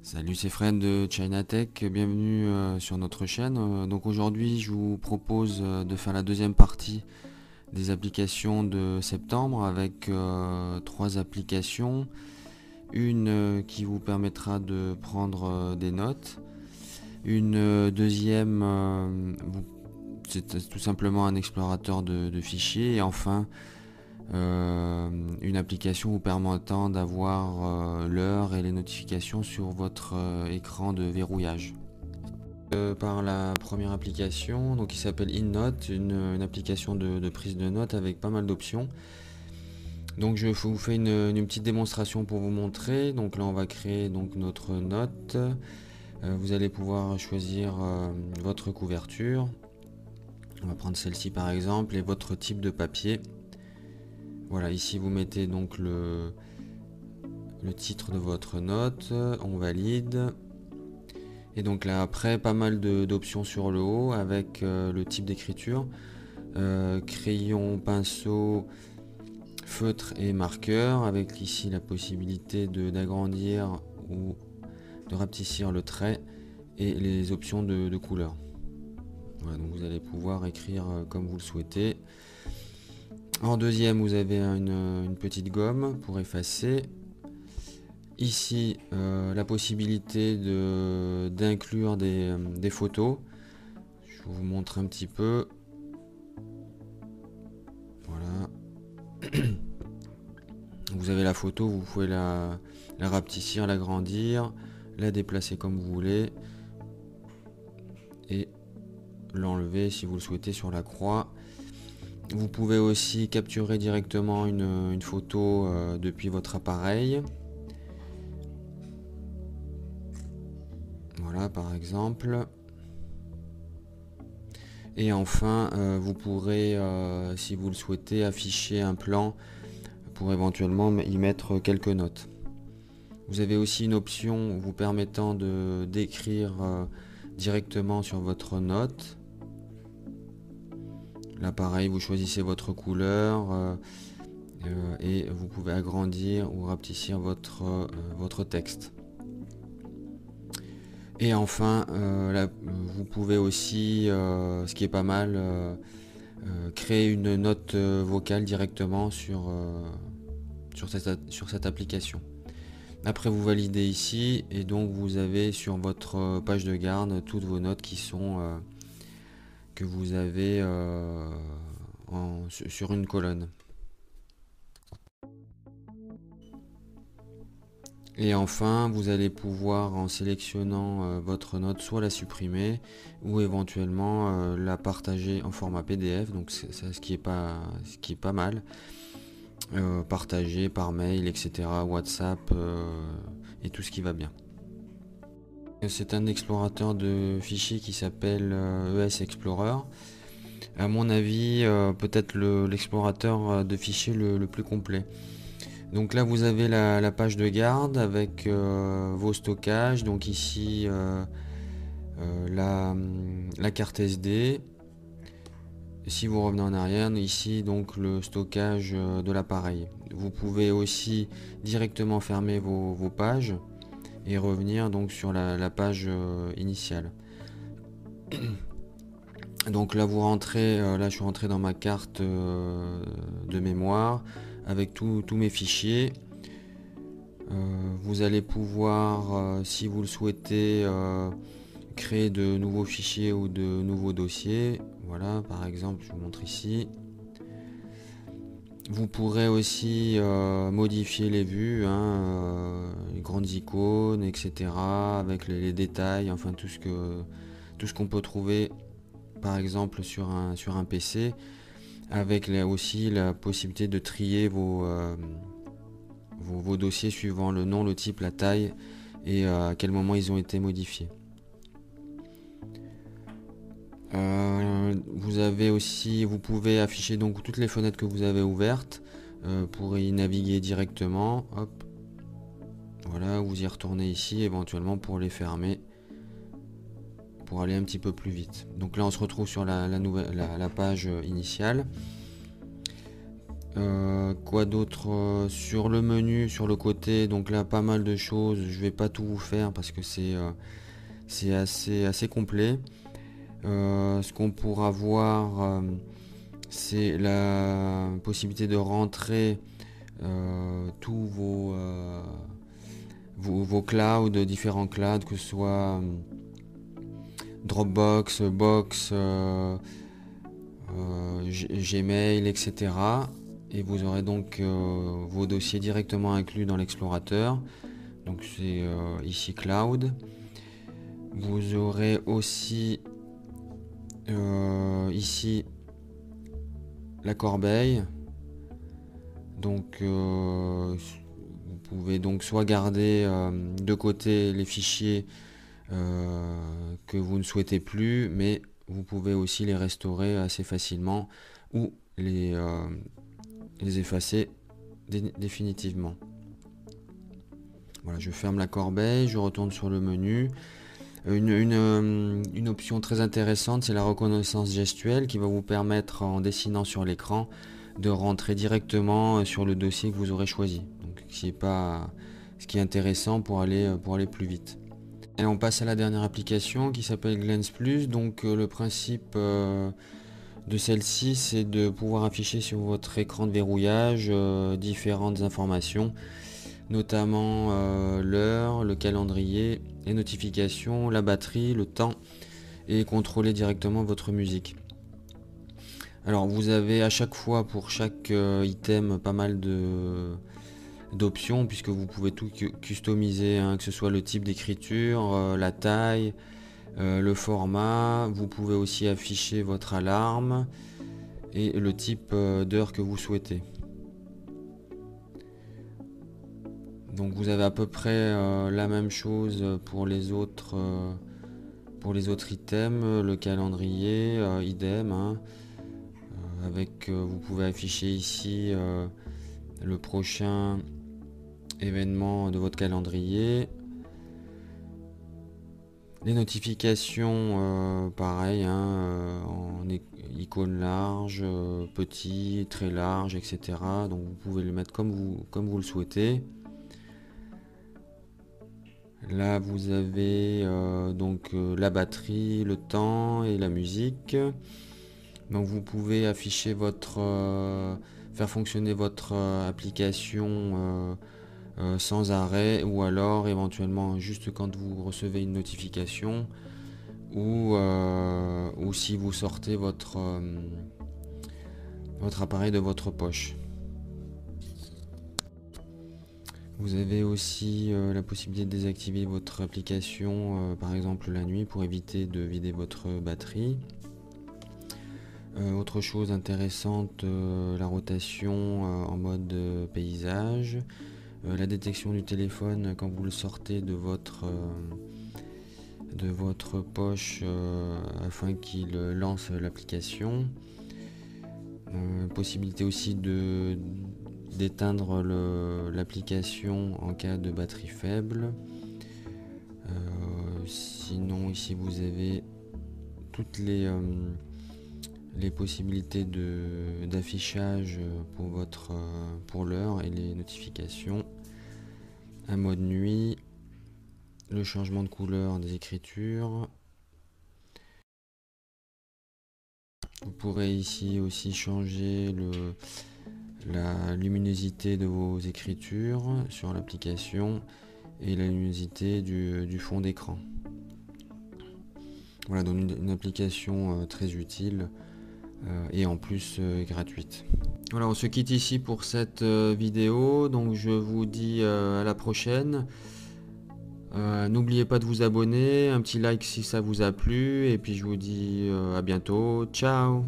Salut, c'est Fred de Chinatech, bienvenue sur notre chaîne. Donc aujourd'hui, je vous propose de faire la deuxième partie des applications de septembre avec trois applications. Une qui vous permettra de prendre des notes. Une deuxième, c'est tout simplement un explorateur de fichiers. Et enfin, une application vous permettant d'avoir l'heure et les notifications sur votre écran de verrouillage. Par la première application, donc qui s'appelle InNote, une application de prise de notes avec pas mal d'options. Donc je vous fais une petite démonstration pour vous montrer. Donc là on va créer donc notre note. Vous allez pouvoir choisir votre couverture. On va prendre celle-ci par exemple et votre type de papier. Voilà, ici vous mettez donc le titre de votre note, on valide. Et donc là après pas mal d'options sur le haut avec le type d'écriture, crayon, pinceau, feutre et marqueur, avec ici la possibilité d'agrandir ou de rapetissir le trait et les options de couleur. Voilà, donc vous allez pouvoir écrire comme vous le souhaitez. En deuxième, vous avez une petite gomme pour effacer. Ici, la possibilité d'inclure des photos. Je vous montre un petit peu. Voilà. Vous avez la photo, vous pouvez la rapetissir, l'agrandir, la déplacer comme vous voulez. Et l'enlever si vous le souhaitez sur la croix. Vous pouvez aussi capturer directement une photo depuis votre appareil. Voilà par exemple. Et enfin vous pourrez si vous le souhaitez afficher un plan pour éventuellement y mettre quelques notes. Vous avez aussi une option vous permettant d'écrire directement sur votre note. Là pareil, vous choisissez votre couleur et vous pouvez agrandir ou rapetissir votre texte. Et enfin, là, vous pouvez aussi, ce qui est pas mal, créer une note vocale directement sur cette application. Après vous validez ici et donc vous avez sur votre page de garde toutes vos notes qui sont que vous avez sur une colonne. Et enfin, vous allez pouvoir, en sélectionnant votre note, soit la supprimer ou éventuellement la partager en format PDF. Donc c'est ce qui est pas mal. Partager par mail, etc. WhatsApp et tout ce qui va bien. C'est un explorateur de fichiers qui s'appelle ES Explorer. À mon avis, peut-être l'explorateur de fichiers le plus complet. Donc là vous avez la page de garde avec vos stockages. Donc ici la carte SD. Si vous revenez en arrière, ici donc le stockage de l'appareil. Vous pouvez aussi directement fermer vos pages et revenir donc sur la page initiale. Donc là vous rentrez, là je suis rentré dans ma carte de mémoire avec tous mes fichiers. Vous allez pouvoir, si vous le souhaitez, créer de nouveaux fichiers ou de nouveaux dossiers. Voilà, par exemple, je vous montre ici. Vous pourrez aussi modifier les vues, les grandes icônes, etc. avec les détails, enfin tout ce qu'on peut trouver, par exemple sur un PC, avec aussi la possibilité de trier vos dossiers suivant le nom, le type, la taille et à quel moment ils ont été modifiés. Vous pouvez afficher donc toutes les fenêtres que vous avez ouvertes pour y naviguer directement. Hop. Voilà, vous y retournez ici éventuellement pour les fermer, pour aller un petit peu plus vite. Donc là on se retrouve sur la page initiale. Quoi d'autre sur le menu, sur le côté, donc là pas mal de choses, je vais pas tout vous faire parce que c'est assez complet. Ce qu'on pourra voir, c'est la possibilité de rentrer tous vos clouds, différents clouds, que ce soit Dropbox, Box, Gmail, etc. Et vous aurez donc vos dossiers directement inclus dans l'explorateur. Donc c'est ici Cloud. Vous aurez aussi ici la corbeille. Donc vous pouvez donc soit garder de côté les fichiers que vous ne souhaitez plus, mais vous pouvez aussi les restaurer assez facilement ou les effacer définitivement. Voilà, je ferme la corbeille, je retourne sur le menu. Une option très intéressante, c'est la reconnaissance gestuelle qui va vous permettre, en dessinant sur l'écran, de rentrer directement sur le dossier que vous aurez choisi. Donc, ce qui est intéressant pour aller plus vite. Et on passe à la dernière application qui s'appelle Glance Plus. Donc le principe de celle-ci, c'est de pouvoir afficher sur votre écran de verrouillage différentes informations, notamment l'heure, le calendrier, les notifications, la batterie, le temps, et contrôler directement votre musique. Alors vous avez à chaque fois, pour chaque item, pas mal d'options, puisque vous pouvez tout customiser, hein, que ce soit le type d'écriture, la taille, le format. Vous pouvez aussi afficher votre alarme et le type d'heure que vous souhaitez. Donc vous avez à peu près la même chose pour les autres items, le calendrier, idem, hein, avec vous pouvez afficher ici le prochain événement de votre calendrier. Les notifications, pareil, hein, en icône large, petit, très large, etc. Donc vous pouvez le mettre comme vous le souhaitez. Là vous avez donc la batterie, le temps et la musique. Donc vous pouvez afficher faire fonctionner votre application sans arrêt, ou alors éventuellement juste quand vous recevez une notification, ou si vous sortez votre appareil de votre poche. Vous avez aussi la possibilité de désactiver votre application par exemple la nuit pour éviter de vider votre batterie. Autre chose intéressante, la rotation en mode paysage, la détection du téléphone quand vous le sortez de votre poche afin qu'il lance l'application. Possibilité aussi d'éteindre l'application en cas de batterie faible. Sinon ici vous avez toutes les possibilités d'affichage pour l'heure et les notifications. Un mode nuit, le changement de couleur des écritures. Vous pourrez ici aussi changer la luminosité de vos écritures sur l'application et la luminosité du fond d'écran. Voilà, donc une application très utile et en plus gratuite. Voilà, on se quitte ici pour cette vidéo, donc je vous dis à la prochaine. N'oubliez pas de vous abonner, un petit like si ça vous a plu, et puis je vous dis à bientôt, ciao.